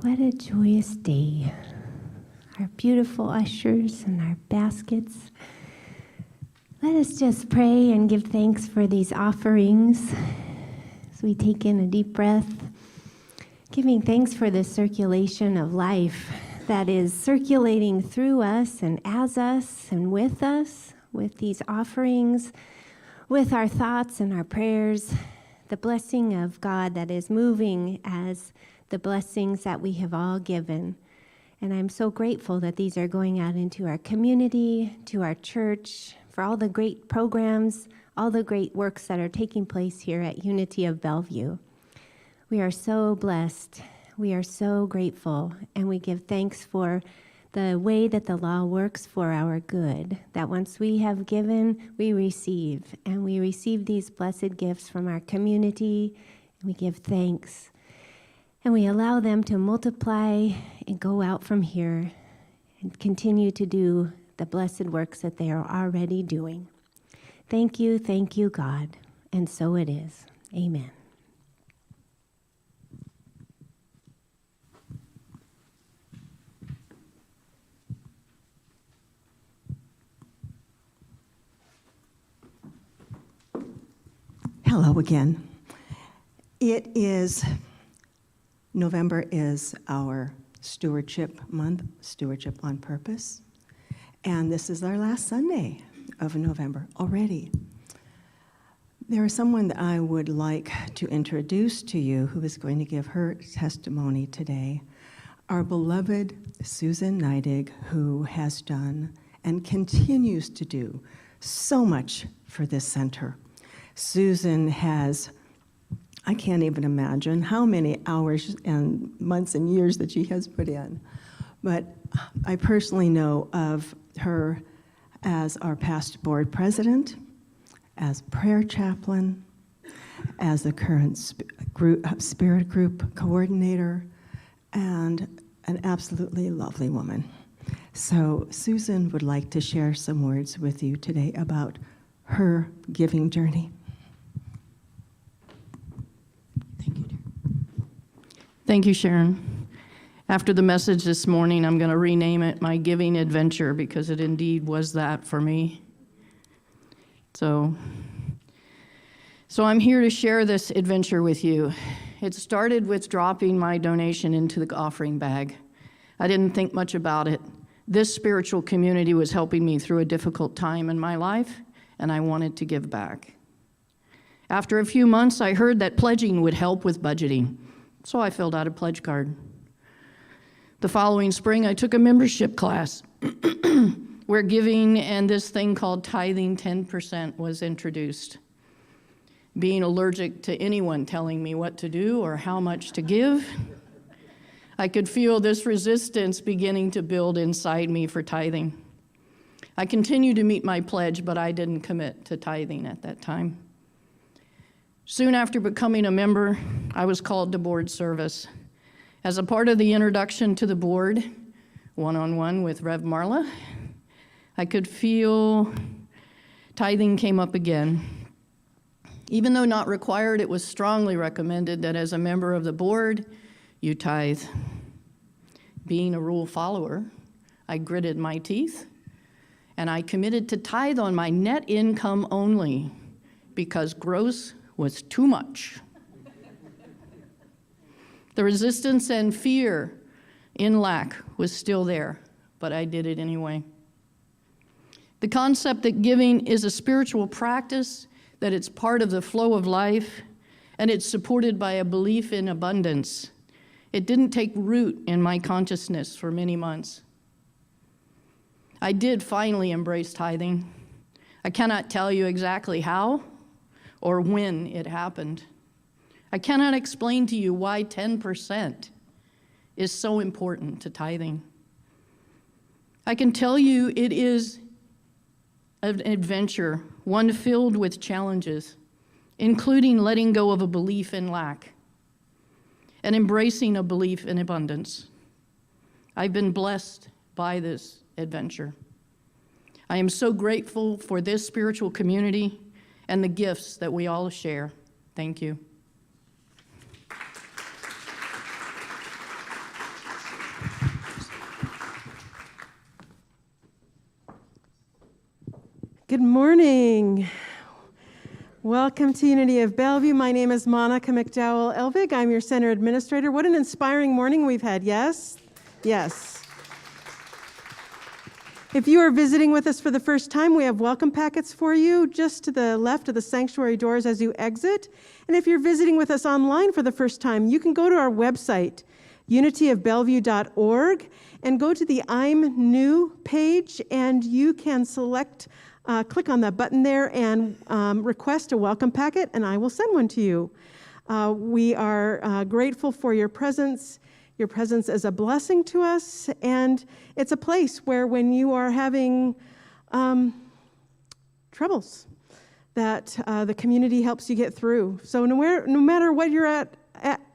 What a joyous day. Our beautiful ushers and our baskets. Let us just pray and give thanks for these offerings as we take in a deep breath, giving thanks for the circulation of life that is circulating through us and as us and with us, with these offerings, with our thoughts and our prayers, the blessing of God that is moving as the blessings that we have all given. And I'm so grateful that these are going out into our community, to our church, for all the great programs, all the great works that are taking place here at Unity of Bellevue. We are so blessed. We are so grateful, and we give thanks for the way that the law works for our good, that once we have given, we receive, and we receive these blessed gifts from our community, and we give thanks, and we allow them to multiply and go out from here and continue to do the blessed works that they are already doing. Thank you, God, and so it is. Amen. Hello again. November is our stewardship month, Stewardship on Purpose, and this is our last Sunday of November already. There is someone that I would like to introduce to you who is going to give her testimony today, our beloved Susan Neidig, who has done and continues to do so much for this center. Susan has, I can't even imagine how many hours and months and years that she has put in. But I personally know of her as our past board president, as prayer chaplain, as the current spirit group coordinator, and an absolutely lovely woman. So Susan would like to share some words with you today about her giving journey. Thank you, Sharon. After the message this morning, I'm going to rename it My Giving Adventure because it indeed was that for me. So I'm here to share this adventure with you. It started with dropping my donation into the offering bag. I didn't think much about it. This spiritual community was helping me through a difficult time in my life, and I wanted to give back. After a few months, I heard that pledging would help with budgeting. So I filled out a pledge card. The following spring, I took a membership class where giving and this thing called tithing 10% was introduced. Being allergic to anyone telling me what to do or how much to give, I could feel this resistance beginning to build inside me for tithing. I continued to meet my pledge, but I didn't commit to tithing at that time. Soon after becoming a member, I was called to board service. As a part of the introduction to the board, one-on-one with Rev Marla, I could feel tithing came up again. Even though not required, it was strongly recommended that as a member of the board, you tithe. Being a rule follower, I gritted my teeth, and I committed to tithe on my net income only because gross was too much. The resistance and fear in lack was still there, but I did it anyway. The concept that giving is a spiritual practice, that it's part of the flow of life, and it's supported by a belief in abundance. It didn't take root in my consciousness for many months. I did finally embrace tithing. I cannot tell you exactly how or when it happened. I cannot explain to you why 10% is so important to tithing. I can tell you it is an adventure, one filled with challenges, including letting go of a belief in lack and embracing a belief in abundance. I've been blessed by this adventure. I am so grateful for this spiritual community and the gifts that we all share. Thank you. Good morning. Welcome to Unity of Bellevue. My name is Monica McDowell Elvig. I'm your center administrator. What an inspiring morning we've had, yes? Yes. If you are visiting with us for the first time, we have welcome packets for you just to the left of the sanctuary doors as you exit. And if you're visiting with us online for the first time, you can go to our website, unityofbellevue.org, and go to the I'm New page, and you can click on that button there and request a welcome packet, and I will send one to you. We are grateful for your presence. Your presence is a blessing to us, and it's a place where when you are having troubles, that the community helps you get through. So no matter what you're at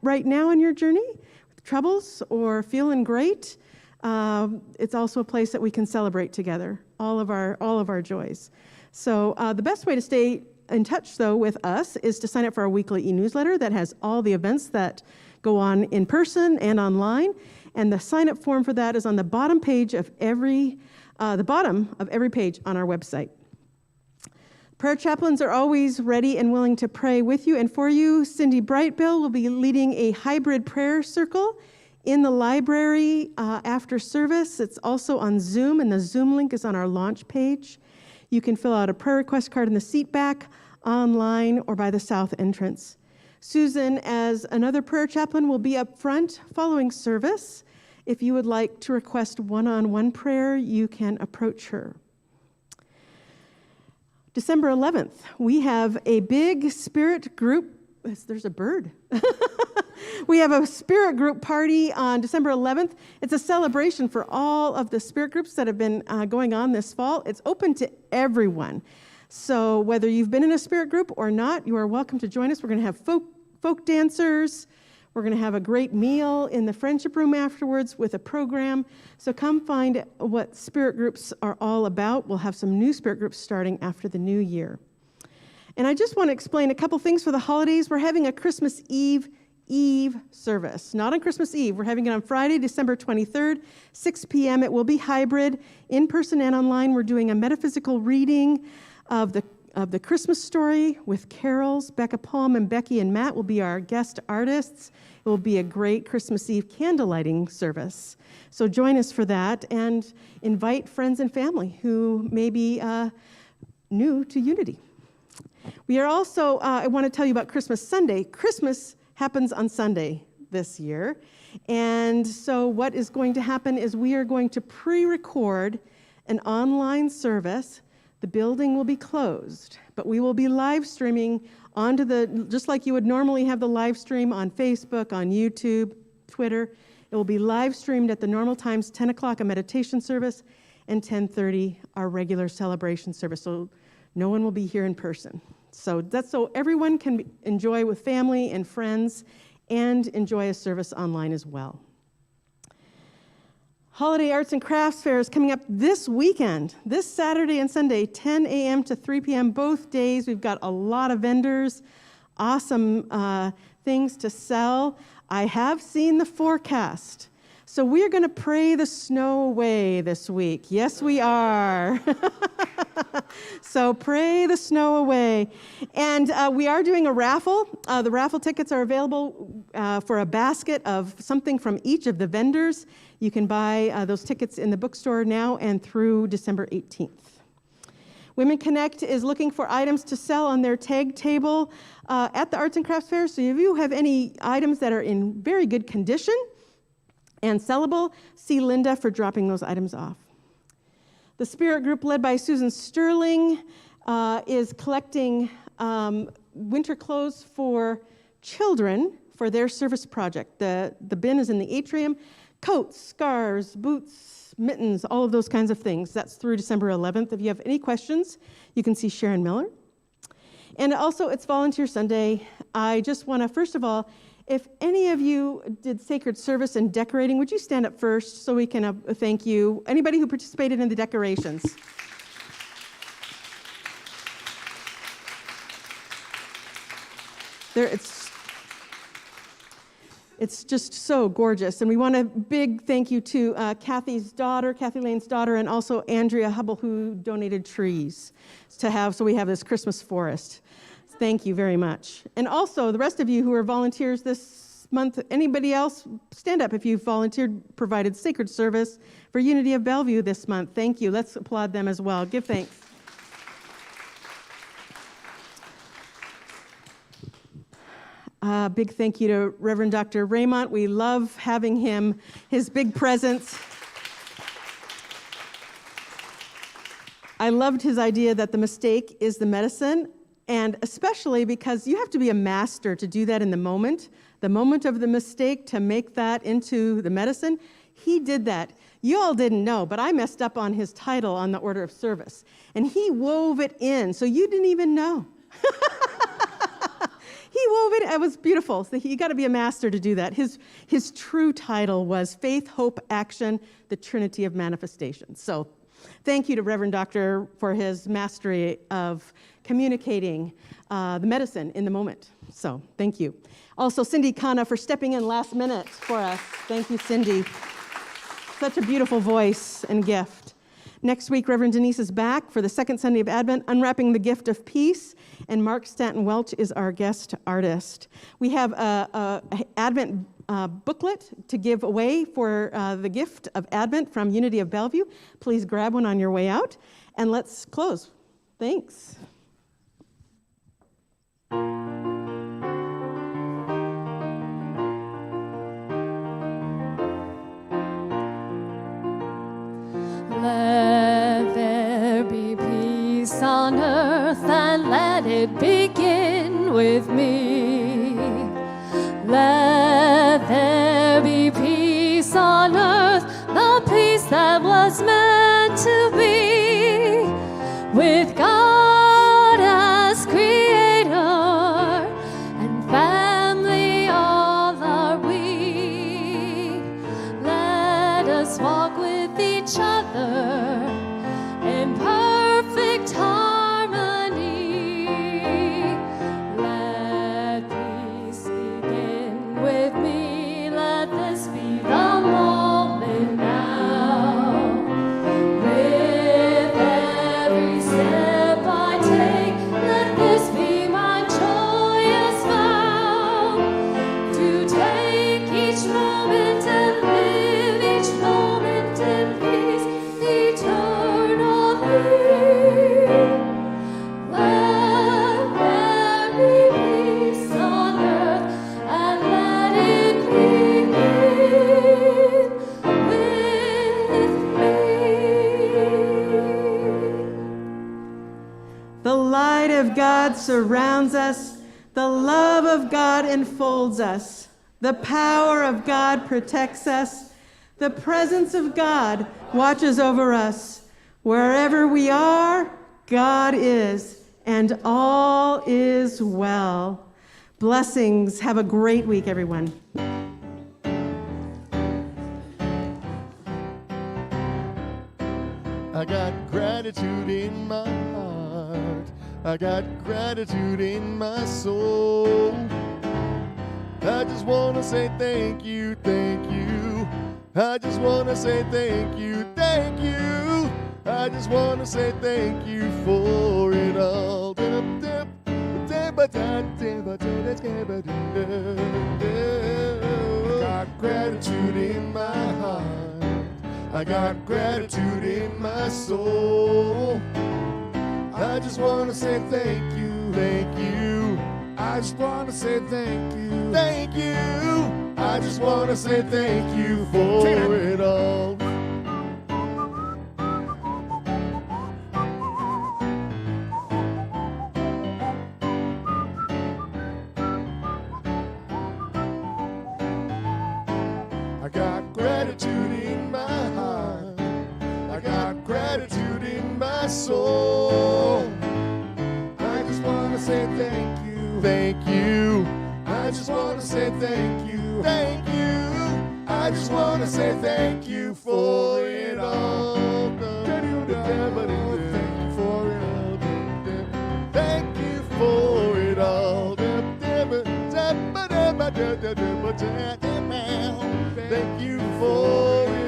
right now in your journey, with troubles or feeling great, it's also a place that we can celebrate together, all of our joys. So the best way to stay in touch, though, with us is to sign up for our weekly e-newsletter that has all the events that go on in person and online. And the sign-up form for that is on the bottom page of every page on our website. Prayer chaplains are always ready and willing to pray with you and for you. Cindy Brightbill will be leading a hybrid prayer circle in the library after service. It's also on Zoom, and the Zoom link is on our launch page. You can fill out a prayer request card in the seat back, online, or by the south entrance. Susan, as another prayer chaplain, will be up front following service. If you would like to request one-on-one prayer, you can approach her. December 11th, we have a big spirit group. There's a bird. We have a spirit group party on December 11th. It's a celebration for all of the spirit groups that have been going on this fall. It's open to everyone. So whether you've been in a spirit group or not, you are welcome to join us. We're going to have folk dancers. We're going to have a great meal in the friendship room afterwards with a program. So come find what spirit groups are all about. We'll have some new spirit groups starting after the new year. And I just want to explain a couple things for the holidays. We're having a Christmas Eve service, not on Christmas Eve. We're having it on Friday, December 23rd, 6 p.m. It will be hybrid, in person and online. We're doing a metaphysical reading of the Christmas story with carols. Becca Palm and Becky and Matt will be our guest artists. It will be a great Christmas Eve candlelighting service. So join us for that and invite friends and family who may be new to Unity. We are also, I want to tell you about Christmas Sunday. Christmas happens on Sunday this year. And so what is going to happen is we are going to pre-record an online service. The building will be closed, but we will be live streaming just like you would normally have the live stream on Facebook, on YouTube, Twitter. It will be live streamed at the normal times, 10 o'clock a meditation service and 10:30 our regular celebration service. So no one will be here in person. So that's so everyone can enjoy with family and friends and enjoy a service online as well. Holiday Arts and Crafts Fair is coming up this weekend, this Saturday and Sunday, 10 a.m. to 3 p.m. both days. We've got a lot of vendors, awesome things to sell. I have seen the forecast. So we are going to pray the snow away this week. Yes, we are. So pray the snow away. And we are doing a raffle. The raffle tickets are available for a basket of something from each of the vendors. You can buy those tickets in the bookstore now and through December 18th. Women Connect is looking for items to sell on their tag table at the Arts and Crafts Fair. So if you have any items that are in very good condition and sellable, see Linda for dropping those items off. The Spirit Group, led by Susan Sterling, is collecting winter clothes for children for their service project. The bin is in the atrium. Coats, scarves, boots, mittens, all of those kinds of things. That's through December 11th. If you have any questions, you can see Sharon Miller. And also, it's Volunteer Sunday. I just want to, first of all, if any of you did sacred service and decorating, would you stand up first so we can thank you? Anybody who participated in the decorations? It's just so gorgeous. And we want a big thank you to Kathy Lane's daughter, and also Andrea Hubble, who donated trees so we have this Christmas forest. Thank you very much. And also the rest of you who are volunteers this month, anybody else, stand up if you've volunteered, provided sacred service for Unity of Bellevue this month. Thank you. Let's applaud them as well. Give thanks. Big thank you to Reverend Dr. Raymont. We love having him, his big presence. I loved his idea that the mistake is the medicine, and especially because you have to be a master to do that in the moment of the mistake, to make that into the medicine. He did that. You all didn't know, but I messed up on his title on the order of service, and he wove it in, so you didn't even know. He wove it. It was beautiful. So you got to be a master to do that. His true title was Faith, Hope, Action, the Trinity of Manifestation. So thank you to Reverend Doctor for his mastery of communicating the medicine in the moment. So thank you. Also, Cindy Khanna for stepping in last minute for us. Thank you, Cindy. Such a beautiful voice and gift. Next week, Reverend Denise is back for the second Sunday of Advent, unwrapping the gift of peace, and Mark Stanton Welch is our guest artist. We have a Advent booklet to give away for the gift of Advent from Unity of Bellevue. Please grab one on your way out, and let's close. Thanks. Let there be peace on earth, and let it begin with me. Let there be peace on earth, the peace that was meant to be, with God as creator, and family all are we. Let us walk with each other in perfect harmony. Let peace begin with me. Let this be the moment now. With every step I take, let this be my joyous vow. To take each moment and live each moment in peace eternally. Let there be peace on earth, and let it begin with me. The light of God surrounds us. The love of God enfolds us. The power of God protects us. The presence of God watches over us. Wherever we are, God is, and all is well. Blessings. Have a great week, everyone. I got gratitude in my heart. I got gratitude in my soul. I just want to say thank you, thank you. I just want to say thank you, thank you. I just want to say thank you for it all. I got gratitude in my heart. I got gratitude in my soul. I just want to say thank you, thank you. I just want to say thank you, thank you. I just want to say thank you for it all. I got gratitude in my heart. I got gratitude in my soul. I just want to say thank you, thank you. I just want to say thank you, thank you. I just want to say thank you for it all. Thank you for it all. Thank you for it all. Thank you for